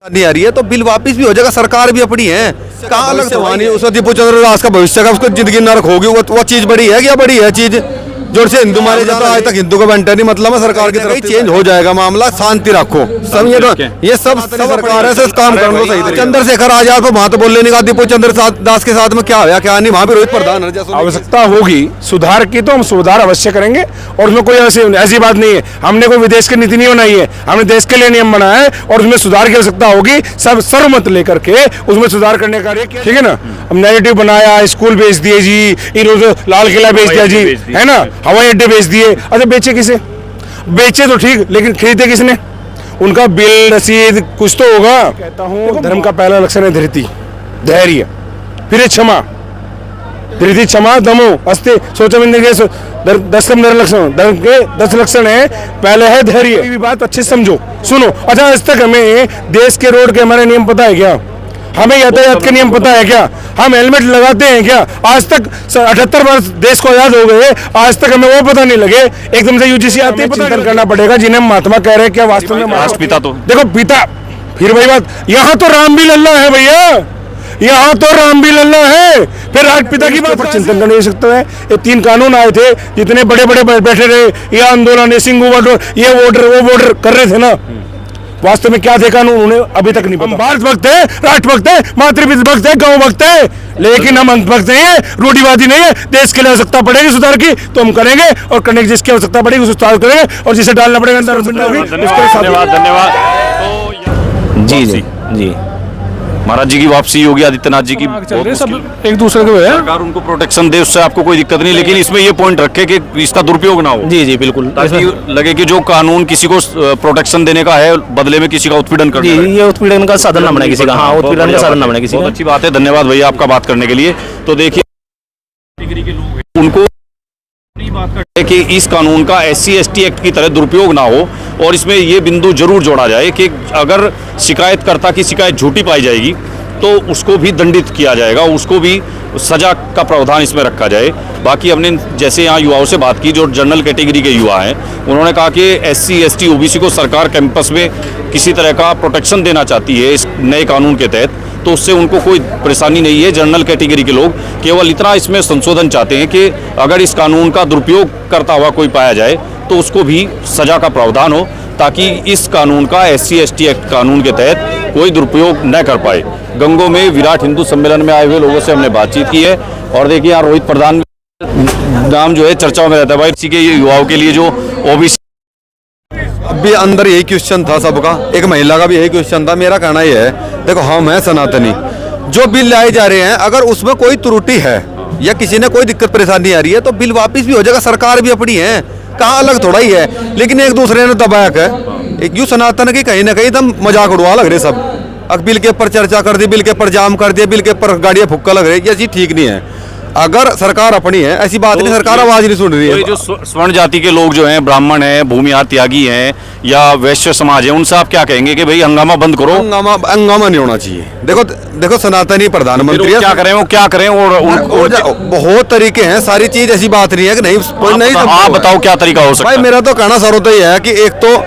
नहीं आ रही है तो बिल वापस भी हो जाएगा, सरकार भी अपनी है। कहाँ अलग जवानी उसका दीपू चंद्र दास का भविष्य का उसको जिंदगी नरक होगी, वो चीज बड़ी है क्या? बड़ी है चीज जोर से हिंदू मारे जाता है। आज तक हिंदू का बंटा नहीं, मतलब है सरकार की तरफ चेंज हो जाएगा मामला, शांति रखो। सब ये सब सरकार है, काम कर लो सही। चंद्रशेखर आजाद को वहां तो बोलने नहीं कहा, दीपू चंद्र दास के साथ में क्या हुआ क्या नहीं, वहां भी रोहित प्रधान आवश्यकता होगी सुधार की तो हम सुधार अवश्य करेंगे। और उसमें कोई ऐसी बात नहीं है, हमने कोई विदेश की नीति नहीं बनाई है, हमने देश के लिए नियम बनाया है और उसमें सुधार की आवश्यकता होगी। सब सर्वमत लेकर के उसमें सुधार करने का, ठीक है ना। हम नेगेटिव बनाया, स्कूल बेच दिए जी, लाल किला बेच दिया जी, है ना, हवाई अड्डे बेच दिए। अच्छा बेचे किसे? बेचे तो ठीक, लेकिन खरीदे किसने? उनका बिल रसीद कुछ तो होगा। कहता हूँ धर्म का पहला लक्षण है धृति, धैर्य, फिर क्षमा, धृति क्षमा दमो अस्ते सोचमिंद्र के 10 लक्षण, धर्म के 10 लक्षण है। पहले है धैर्य। ये बात अच्छे समझो, सुनो। अच्छा आज तक हमें देश के रोड के हमारे नियम पता है क्या? हमें यातायात के नियम पता है क्या? हम हेलमेट लगाते हैं क्या? आज तक 78 वर्ष देश को आजाद हो गए, आज तक हमें वो पता नहीं लगे। एकदम से यूजीसी आती है, चिंतन करना पड़ेगा जिन्हें महात्मा कह रहे हैं क्या वास्तव में राष्ट्रपिता? तो देखो पिता, फिर वही बात, यहाँ तो राम भी लल्ला है भैया, यहाँ तो राम भी लल्ला है, फिर राष्ट्रपिता की बात पर चिंतन कर सकते हैं। ये 3 कानून आए थे, जितने बड़े बड़े बैठे रहे, ये आंदोलन, ये सिंगू बॉर्डर, ये बॉर्डर, वो बॉर्डर कर रहे थे ना, वास्तव में क्या थे कानून उन्हें अभी तक नहीं पता। हम भारत भक्त है, राष्ट्र भक्त है, मातृपिता भक्त है, गांव भक्त है, लेकिन हम अंत भक्त नहीं है, रूढ़िवादी नहीं है। देश के लिए आवश्यकता पड़ेगी सुधार की तो हम करेंगे, और करने की जिसकी आवश्यकता पड़ेगी उसे सुधार करेंगे, और जिसे डालना पड़ेगा धन्यवाद। जी जी जी महाराज जी की वापसी, योगी आदित्यनाथ जी की सब एक दूसरे को है, सरकार उनको प्रोटेक्शन दे, उससे आपको कोई दिक्कत नहीं, लेकिन इसमें ये पॉइंट रखे कि इसका दुरुपयोग ना हो। जी जी बिल्कुल, ताकि लगे कि जो कानून किसी को प्रोटेक्शन देने का है, बदले में किसी का उत्पीड़न करना है। ये उत्पीड़न का साधन ना बने किसी का। हाँ, उत्पीड़न का साधन ना बने किसी का। बहुत अच्छी बात है, धन्यवाद भैया आपका बात करने के लिए। तो देखिए कैटेगरी के लोग हैं, उनको बात है कि इस कानून का SC ST एक्ट की तरह दुरुपयोग ना हो, और इसमें ये बिंदु जरूर जोड़ा जाए कि अगर शिकायतकर्ता की शिकायत झूठी पाई जाएगी तो उसको भी दंडित किया जाएगा, उसको भी सजा का प्रावधान इसमें रखा जाए। बाकी हमने जैसे यहाँ युवाओं से बात की जो जनरल कैटेगरी के युवा हैं, उन्होंने कहा कि SC ST OBC को सरकार कैंपस में किसी तरह का प्रोटेक्शन देना चाहती है इस नए कानून के तहत, तो उससे उनको कोई परेशानी नहीं है। जनरल कैटेगरी के लोग केवल इतना इसमें संशोधन चाहते हैं कि अगर इस कानून का दुरुपयोग करता हुआ कोई पाया जाए तो उसको भी सजा का प्रावधान हो, ताकि इस कानून का SC ST एक्ट कानून के तहत कोई दुरुपयोग न कर पाए। गंगों में विराट हिंदू सम्मेलन में आए हुए लोगों से हमने बातचीत की है, और देखिए यहाँ रोहित प्रधान नाम जो है चर्चाओं में रहता है। भाई इसी के ये युवाओं के लिए जो OBC अभी अंदर यही क्वेश्चन था सबका, एक महिला का भी यही क्वेश्चन था। मेरा कहना ये है, देखो हम हैं सनातनी, जो बिल लाए जा रहे हैं अगर उसमें कोई त्रुटि है या किसी ने कोई दिक्कत परेशानी आ रही है तो बिल वापस भी हो जाएगा, सरकार भी अपनी है, कहाँ अलग थोड़ा ही है। लेकिन एक दूसरे ने दबाया है, एक यू सनातन की कहीं ना कहीं एकदम मजाक उड़वा लग रहे सब। अब बिल के ऊपर चर्चा कर दी, बिल के ऊपर जाम कर दिया, बिल के ऊपर गाड़ियां फुक्का लग रही है, ये चीज ठीक नहीं है। अगर सरकार अपनी है, ऐसी बात नहीं, सरकार आवाज नहीं सुन रही है। जो स्वर्ण जाति के लोग जो हैं, ब्राह्मण हैं, भूमिहार त्यागी हैं या वैश्य समाज है, उनसे आप क्या कहेंगे कि भाई हंगामा बंद करो? हंगामा नहीं होना चाहिए। देखो सनातनी प्रधानमंत्री क्या करें, वो क्या करें, और बहुत तरीके हैं, सारी चीज ऐसी बात नहीं है कि नहीं। आप बताओ क्या तरीका हो सकता है? भाई मेरा तो कहना सर होता ही है कि एक तो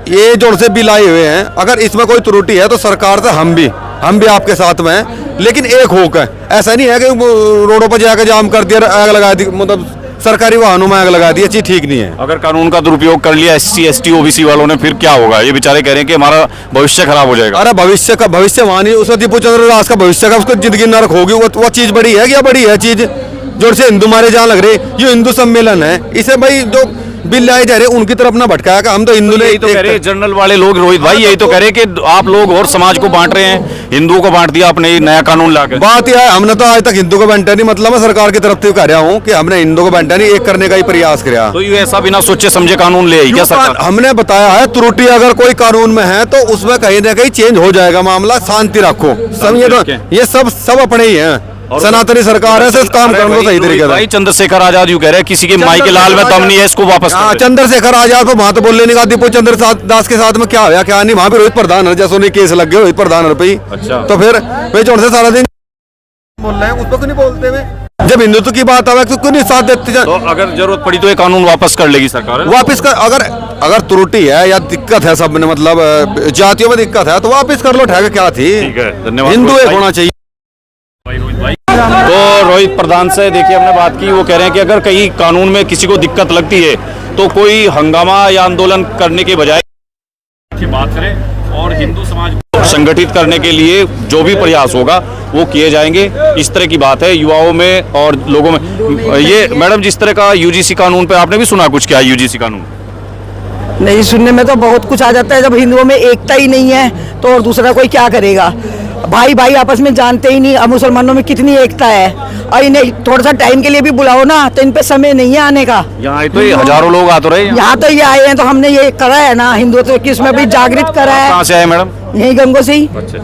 ये जोड़ से बिल आए हुए हैं, अगर इसमें कोई त्रुटि है तो सरकार से हम भी आपके साथ में हैं, लेकिन एक होकर ऐसा नहीं है कि रोडों पर जाकर जाम कर दिया, आग लगा दी, मतलब सरकारी वाहनों में आग लगा दी, ये चीज ठीक नहीं है। अगर कानून का दुरुपयोग कर लिया SC ST OBC वालों ने, फिर क्या होगा? ये बेचारे कह रहे हैं कि हमारा भविष्य खराब हो जाएगा। अरे भविष्यवाणी उसका दीपू चंद्र दास का भविष्य का उसको जिंदगी नरक होगी, वो चीज बड़ी है क्या? बड़ी है चीज जोर से हिंदू मारे जहाँ लग रहे। ये हिंदू सम्मेलन है, इसे भाई जो बिल लाए जा रहे उनकी तरफ ना भटकाया का, हम तो हिंदू यही तो कह रहे हैं जनरल वाले लोग, रोहित भाई यही तो कह रहे हैं कि आप लोग और समाज को बांट रहे हैं, हिंदुओं को बांट दिया आपने नया कानून लाकर। बात यह है, हमने तो आज तक हिंदू को बांटा नहीं, मतलब मैं सरकार की तरफ से कह रहा हूँ कि हमने हिंदू को बांटा नहीं, एक करने का ही प्रयास किया। तो ये ऐसा बिना सोचे समझे कानून ले आई क्या सरकार? हमने बताया है त्रुटि अगर कोई कानून में है तो उसमें कहीं ना कहीं चेंज हो जाएगा मामला, शांति रखो। समझे, ये सब अपने ही है, सनातनी सरकार है, काम कर लो सही तरीके से। भाई चंद्रशेखर आजाद यूं कह रहे हैं किसी के माई के लाल में दम नहीं है, इसको वापस। चंद्रशेखर आजाद को वहां तो बोलने नहीं कहा, दीपू चंद्र दास के साथ में क्या हुआ क्या नहीं, वहां भी रोहित प्रधान जैसे उन्हें केस लग गए रोहित प्रधान पे। अच्छा, तो फिर वे जोड़ से सारा दिन बोल रहे हैं, उसको क्यों नहीं बोलते हुए? जब हिंदुत्व की बात आवे तो क्यों नहीं साथ देते तो अगर जरूरत पड़ी तो ये कानून वापस कर लेगी सरकार? वापस कर, अगर त्रुटि है या दिक्कत है सब में, मतलब जातियों में दिक्कत है तो वापस कर लो, ठहर क्या थी। ठीक है, धन्यवाद। हिंदू एक होना चाहिए। तो रोहित प्रधान से देखिए हमने बात की, वो कह रहे हैं कि अगर कहीं कानून में किसी को दिक्कत लगती है तो कोई हंगामा या आंदोलन करने के बजाय बात करें और हिंदू समाज को संगठित करने के लिए जो भी प्रयास होगा वो किए जाएंगे। इस तरह की बात है युवाओं में और लोगों में। ये मैडम, जिस तरह का यूजीसी कानून पे आपने भी सुना कुछ, क्या यूजीसी कानून? नहीं, सुनने में तो बहुत कुछ आ जाता है। जब हिंदुओं में एकता ही नहीं है तो और दूसरा कोई क्या करेगा। भाई भाई आपस में जानते ही नहीं। अब मुसलमानों में कितनी एकता है, और इन्हें थोड़ा सा टाइम के लिए भी बुलाओ ना तो इन पे समय नहीं है आने का। यहाँ तो ये हजारों लोग आ तो रहे हैं। यहाँ तो ये आए हैं तो हमने ये करा है ना, हिंदुत्व की इसमें भी जागृत करा है। कहाँ से आए मैडम? यही गंगो से ही। अच्छा,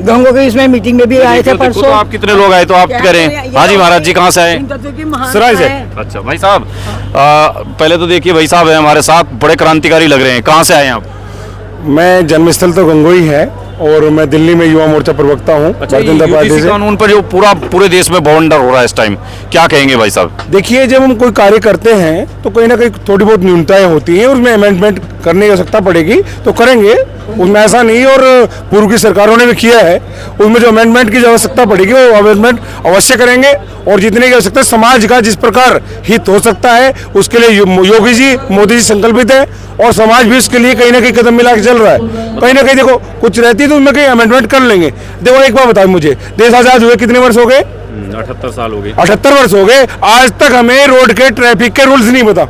गंगो के इसमें मीटिंग में भी आए थे परसों। तो आप कितने लोग आए, तो आप करें। हाँ जी महाराज जी, कहाँ से आए? सराय से। अच्छा भाई साहब, पहले तो देखिए भाई साहब है हमारे साथ, बड़े क्रांतिकारी लग रहे हैं। कहाँ से आए आप? मैं जन्मस्थल तो गंगोई है और मैं दिल्ली में युवा मोर्चा प्रवक्ता हूँ भारतीय जनता पार्टी यूजीसी से। कानून पर जो पूरे देश में बवंडर हो रहा है इस टाइम, क्या कहेंगे भाई साहब? देखिए, जब हम कोई कार्य करते हैं तो कहीं ना कहीं थोड़ी बहुत न्यूनताएं होती हैं, उसमें अमेंडमेंट करने की आवश्यकता पड़ेगी तो करेंगे, उसमें ऐसा नहीं। और पूर्व की सरकारों ने भी किया है, उसमें जो अमेंडमेंट की आवश्यकता पड़ेगी वो अमेंडमेंट अवश्य करेंगे। और जितने की आवश्यकता समाज का जिस प्रकार हित हो सकता है उसके लिए योगी जी, मोदी जी संकल्पित है, और समाज भी उसके लिए कहीं ना कहीं कदम मिला के चल रहा है। कहीं ना कहीं देखो कुछ रहती है तो उनमें कहीं अमेंडमेंट कर लेंगे। देखो एक बात बताओ मुझे, देश आजाद हुए कितने वर्ष हो गए? 78 साल हो गए। 78 वर्ष हो गए। आज तक हमें रोड के ट्रैफिक के रूल्स नहीं पता,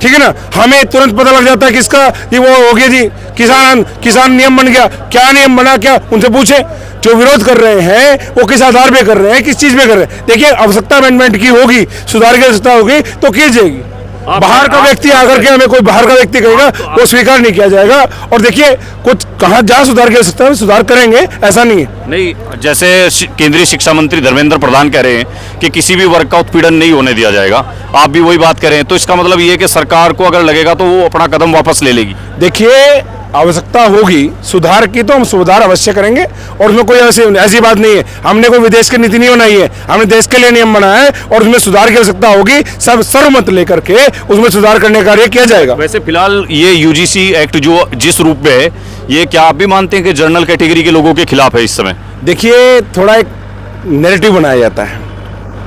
ठीक है ना। हमें तुरंत पता लग जाता है किसका ये वो हो गया जी, किसान नियम बन गया। क्या नियम बना, क्या उनसे पूछे। जो विरोध कर रहे हैं वो किस आधार पे कर रहे हैं, किस चीज पे कर रहे हैं। देखिए, आवश्यकता अमेंडमेंट की होगी, सुधार की आवश्यकता होगी तो की जाएगी। बाहर का व्यक्ति आकर के हमें कोई बाहर का व्यक्ति कहेगा वो स्वीकार नहीं किया जाएगा। और देखिए, कुछ कहाँ जहाँ सुधार की आवश्यकता है सुधार करेंगे, ऐसा नहीं है। नहीं, जैसे केंद्रीय शिक्षा मंत्री धर्मेंद्र प्रधान कह रहे हैं कि किसी भी वर्ग का उत्पीड़न नहीं होने दिया जाएगा, आप भी वही बात करें, तो इसका मतलब ये है कि सरकार को अगर लगेगा तो वो अपना कदम वापस ले लेगी। देखिए, आवश्यकता होगी सुधार की तो हम सुधार अवश्य करेंगे, और उसमें कोई ऐसी बात नहीं है। हमने कोई विदेश की नीति नहीं बनाई है, हमने देश के लिए नियम बनाया है, और उसमें सुधार की आवश्यकता होगी सब सर्वमत लेकर के उसमें सुधार करने का कार्य किया जाएगा। वैसे फिलहाल ये यूजीसी एक्ट जो जिस रूप में है, ये क्या आप भी मानते हैं कि जनरल कैटेगरी के लोगों के खिलाफ है इस समय? देखिए, थोड़ा एक नैरेटिव बनाया जाता है,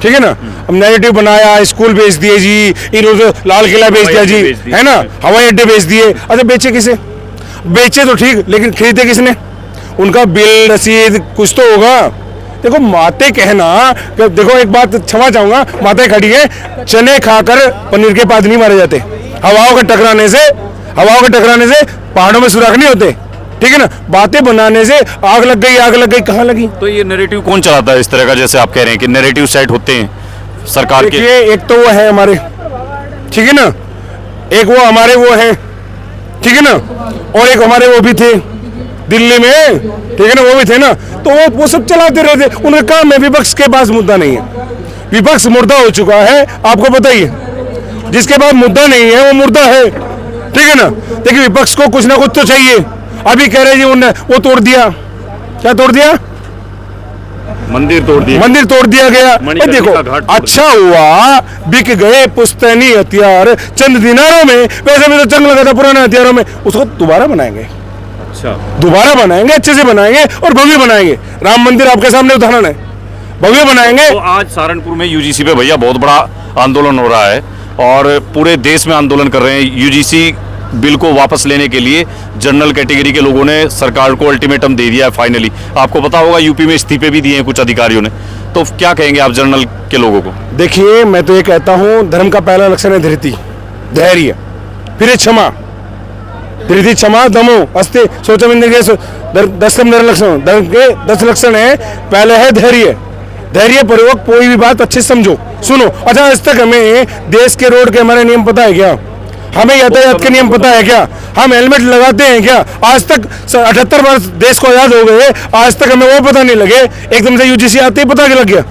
ठीक है ना। अब नैरेटिव बनाया, स्कूल बेच दिए जी, इन्होंने लाल किला बेच दिया जी, है ना, हवाई अड्डे बेच दिए। अच्छा, बेचे किसे? बेचे तो ठीक, लेकिन खरीदे किसने? उनका बिल रसीद कुछ तो होगा। देखो, माते कहना, देखो एक बात क्षमा चाहूंगा, माते खड़ी है, चने खाकर पनीर के पाद नहीं मारे जाते। हवाओं के टकराने से पहाड़ों में सुराख नहीं होते, ठीक है ना। बातें बनाने से आग लग गई, कहाँ लगी? तो ये नैरेटिव कौन चलाता है इस तरह का, जैसे आप कह रहे हैं कि नैरेटिव सेट होते हैं सरकार के? देखिए, एक तो वो है हमारे, ठीक है ना, एक वो हमारे वो है, ठीक है ना, और एक हमारे वो भी थे दिल्ली में, ठीक है ना, वो भी थे ना। तो वो सब चलाते रहते, उनका काम है। विपक्ष के पास मुद्दा नहीं है, विपक्ष मुर्दा हो चुका है, आपको बताइए। जिसके पास मुद्दा नहीं है वो मुर्दा है, ठीक है ना। देखिए, विपक्ष को कुछ ना कुछ तो चाहिए। अभी कह रहे जी उन्होंने वो तोड़ दिया, क्या तोड़ दिया? मंदिर तोड़ दिया गया। देखो, अच्छा हुआ बिक गए पुश्तैनी हथियार चंद दिनारों में। वैसे भी तो जंग लगा था पुराने हथियारों में, उसको दोबारा बनाएंगे। अच्छा, दोबारा बनाएंगे, अच्छे से बनाएंगे और भव्य बनाएंगे। राम मंदिर आपके सामने उदाहरण है, भव्य बनाएंगे। तो आज सहारनपुर में यूजीसी पे भैया बहुत बड़ा आंदोलन हो रहा है और पूरे देश में आंदोलन कर रहे हैं। यूजीसी बिल को वापस लेने के लिए जनरल कैटेगरी के लोगों ने सरकार को अल्टीमेटम दे दिया है फाइनली। आपको पता होगा यूपी में इस्तीफे भी दिए हैं कुछ अधिकारियों ने, तो क्या कहेंगे आप जनरल के लोगों को? देखिए, मैं तो ये कहता हूँ, धर्म का पहला लक्षण है धैर्य, फिर क्षमा, धृति, क्षमा, दमो, अस्ते, सोचो बिंदु के 10 लक्षण, धर्म के 10 लक्षण है। पहले है धैर्य पूर्वक कोई भी बात अच्छे समझो, सुनो। अच्छा, आज तक हमें देश के रोड के हमारे नियम पता है क्या? हमें यातायात के नियम पता है क्या? हम हेलमेट लगाते हैं क्या? आज तक 78 वर्ष देश को आजाद हो गए, आज तक हमें वो पता नहीं लगे। एकदम से यूजीसी आते ही पता लग गया।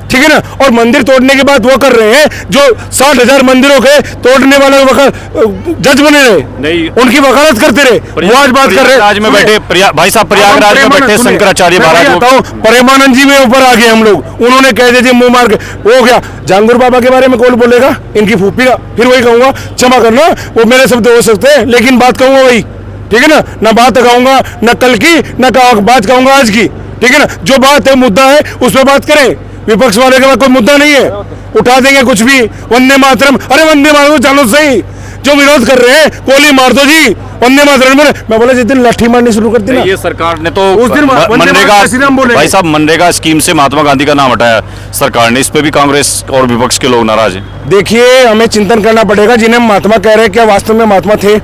ठीक है ना। और मंदिर तोड़ने के बाद वो कर रहे हैं जो 60,000 मंदिरों के तोड़ने वाले जज बने रहे, नहीं, उनकी वकालत करते रहे, वो आज बात कर रहे हैं। प्रयागराज में बैठे भाई साहब, प्रयागराज में बैठे शंकराचार्य महाराज, प्रेमानंद जी में ऊपर आ गए हम लोग, उन्होंने कह दिया मुंह मार के वो गया। जांगूर बाबा के बारे में कौन बोलेगा, इनकी फूफी का, फिर वही कहूंगा, क्षमा करना वो मेरे शब्द हो सकते हैं लेकिन बात कहूंगा वही, ठीक है ना बात कहूंगा न कल की न बात कहूंगा आज की, ठीक है ना। जो बात है मुद्दा है उस पर बात करें, विपक्ष वाले के बाद कोई मुद्दा नहीं है, उठा देंगे कुछ भी, वंदे मातरम, अरे वंदे मातरम जानो सही, जो विरोध कर रहे हैं गोली मार दो जी, वंदे मातरम बोले। मैं बोला जिस दिन लाठी मारनी शुरू कर दी ना, ये सरकार ने तो उस दिन मनरेगा, भाई साहब मनरेगा स्कीम से महात्मा गांधी का नाम हटाया सरकार ने, इस पे भी कांग्रेस और विपक्ष के लोग नाराज हैं। देखिए हमें चिंतन करना पड़ेगा, जिन्हें महात्मा कह रहे हैं क्या वास्तव में महात्मा थे?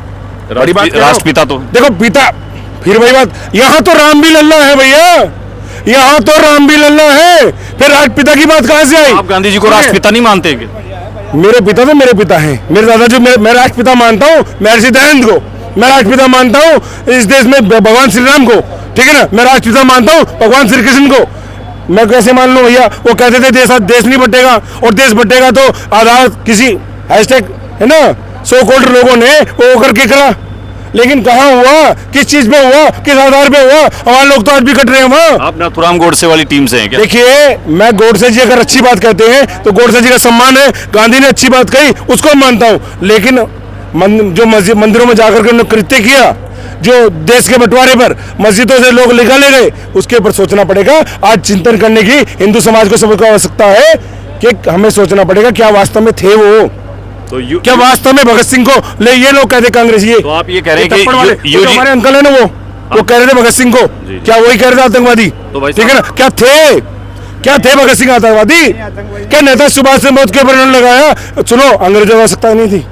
बड़ी बात राष्ट्रपिता तो देखो पिता, फिर वही बात, यहाँ तो राम भी लल्ला है भैया, यहाँ तो राम भी लल्ला है, फिर राष्ट्रपिता की बात कहाँ से आई? आप गांधी जी को राष्ट्रपिता नहीं मानते क्या? मेरे पिता तो मेरे पिता हैं, मेरे दादाजी, मैं राष्ट्रपिता मानता हूँ महर्षि दयानंद को, मैं राष्ट्रपिता मानता हूँ इस देश में भगवान श्री राम को, ठीक है ना। मैं राष्ट्रपिता मानता हूँ भगवान श्री कृष्ण को। मैं कैसे मान लूँ भैया? वो कहते थे देश नहीं बटेगा, और देश बटेगा तो आधार किसी हैशटैग है ना 100 करोड़ लोगों ने वो करके करा, लेकिन कहाँ हुआ, किस चीज पे हुआ, किस आधार पे हुआ? हमारे लोग तो आज भी कट रहे हैं वहाँ। आप नाथुराम गोडसे वाली टीम से हैं क्या? देखिए मैं गोडसे जी अगर अच्छी बात कहते हैं तो गोडसे जी का सम्मान है, गांधी ने अच्छी बात कही उसको मानता हूँ, लेकिन जो मंदिरों में जाकर के उन्होंने कृत्य किया, जो देश के बंटवारे पर मस्जिदों से लोग निकाले गए, उसके ऊपर सोचना पड़ेगा। आज चिंतन करने की हिंदू समाज को सबको आवश्यकता है कि हमें सोचना पड़ेगा क्या वास्तव में थे वो, तो क्या वास्तव में भगत सिंह को ले, ये लोग कहते कांग्रेस, ये तो आप ये कह रहे हैं कि हमारे अंकल है ना वो कह रहे थे भगत सिंह को, क्या वही कह रहे थे आतंकवादी? ठीक है ना, क्या थे भगत सिंह आतंकवादी? क्या नेता सुभाष चंद्र बोस के ऊपर लगाया? सुनो, अंग्रेजों की आवश्यकता नहीं थी,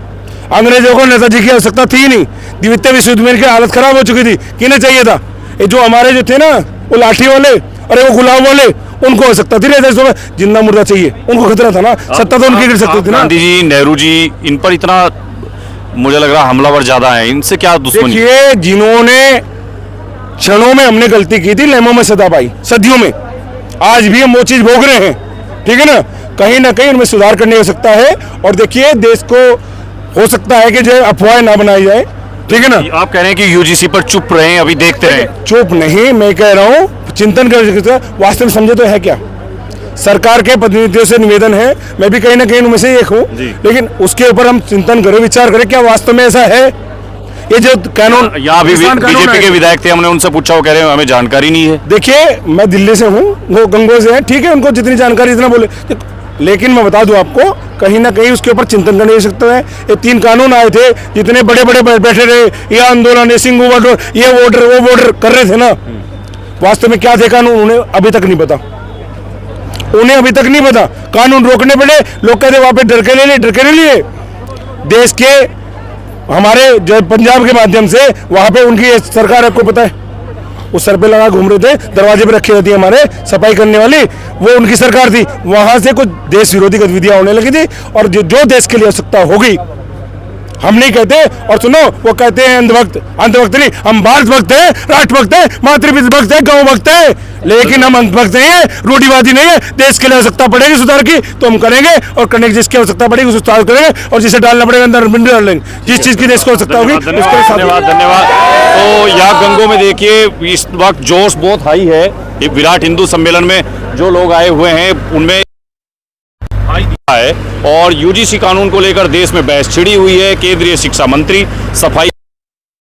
अंग्रेजों को नेताजी की आवश्यकता थी नहीं, द्वितीय विश्व युद्ध में इनकी हालत खराब हो चुकी थी, किन्हें चाहिए था? ये जो हमारे जो थे ना वो लाठी वाले, अरे वो गुलाब वाले, उनको हो सकता थी नेता में जिंदा मुर्दा चाहिए, उनको खतरा था ना, सत्ता तो उनकी गिर सकती थी ना। गांधी जी, नेहरू जी, इन पर इतना मुझे लग रहा हमलावर ज्यादा है, इनसे क्या दुश्मनी? देखिए जिन्होंने क्षणों में हमने गलती की थी, लेमों में सदा पाई, सदियों में, आज भी हम वो चीज भोग रहे हैं, ठीक है ना कहीं उनमें सुधार करने हो सकता है। और देखिए देश को हो सकता है कि जो अफवाहें ना बनाई जाए, ठीक है ना। आप कह रहे हैं कि यूजीसी पर चुप रहे, अभी देखते रहे? चुप नहीं, मैं कह रहा हूँ चिंतन कर, वास्तव में समझे तो है क्या? सरकार के प्रतिनिधियों से निवेदन है, मैं भी कहीं ना कहीं उनमें से एक हूँ, लेकिन उसके ऊपर हम चिंतन करें, विचार करें क्या वास्तव में ऐसा है? ये जो कानून, यहाँ भी बीजेपी के विधायक थे, हमने उनसे पूछा, वो कह रहे हैं हमें जानकारी नहीं है। देखिए मैं दिल्ली से हूँ, वो गंगोह से है, ठीक है, उनको जितनी जानकारी इतना बोले, लेकिन मैं बता दूं आपको कहीं ना कहीं उसके ऊपर चिंतन करने की सकते हैं। ये 3 कानून आए थे, जितने बड़े बड़े बैठे रहे, ये आंदोलन, ये सिंगू बॉर्डर, ये वोटर वो वोटर कर रहे थे ना, वास्तव में क्या थे कानून उन्हें अभी तक नहीं पता, उन्हें अभी तक नहीं पता। कानून रोकने पड़े, लोग कहते वहां पे डर के ले लिए। देश के हमारे जो पंजाब के माध्यम से वहां पे उनकी सरकार, आपको पता है, उस सर पे लगा घूम रहे थे, दरवाजे पे रखी रहती है हमारे सफाई करने वाली, वो उनकी सरकार थी। वहां से कुछ देश विरोधी गतिविधियां होने लगी थी, और जो देश के लिए आवश्यकता होगी हम नहीं कहते। और सुनो, वो कहते हैं अंधभक्त नहीं, हम भारत भक्त हैं, राष्ट्र भक्त हैं, मातृपिता भक्त हैं, गौ भक्त हैं, लेकिन हम अंधभक्त नहीं है, रूढ़िवादी नहीं है। देश के लिए आवश्यकता पड़ेगी सुधार की तो हम करेंगे, और करने की जिसकी आवश्यकता पड़ेगी उसे सुधार करेंगे, और जिसे डालना पड़ेगा अंदर बिंदु डाल लेंगे, जिस चीज की देश को आवश्यकता होगी। धन्यवाद। तो यहाँ गंगों में देखिए इस वक्त जोश बहुत हाई है, ये विराट हिंदू सम्मेलन में जो लोग आए हुए हैं उनमें है, और यूजीसी कानून को लेकर देश में बहस छिड़ी हुई है। केंद्रीय शिक्षा मंत्री, सफाई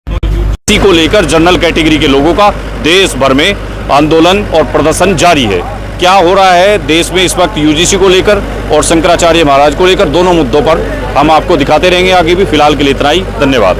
यूजीसी को लेकर जनरल कैटेगरी के लोगों का देश भर में आंदोलन और प्रदर्शन जारी है। क्या हो रहा है देश में इस वक्त यूजीसी को लेकर और शंकराचार्य महाराज को लेकर, दोनों मुद्दों पर हम आपको दिखाते रहेंगे आगे भी। फिलहाल के लिए इतना ही, धन्यवाद।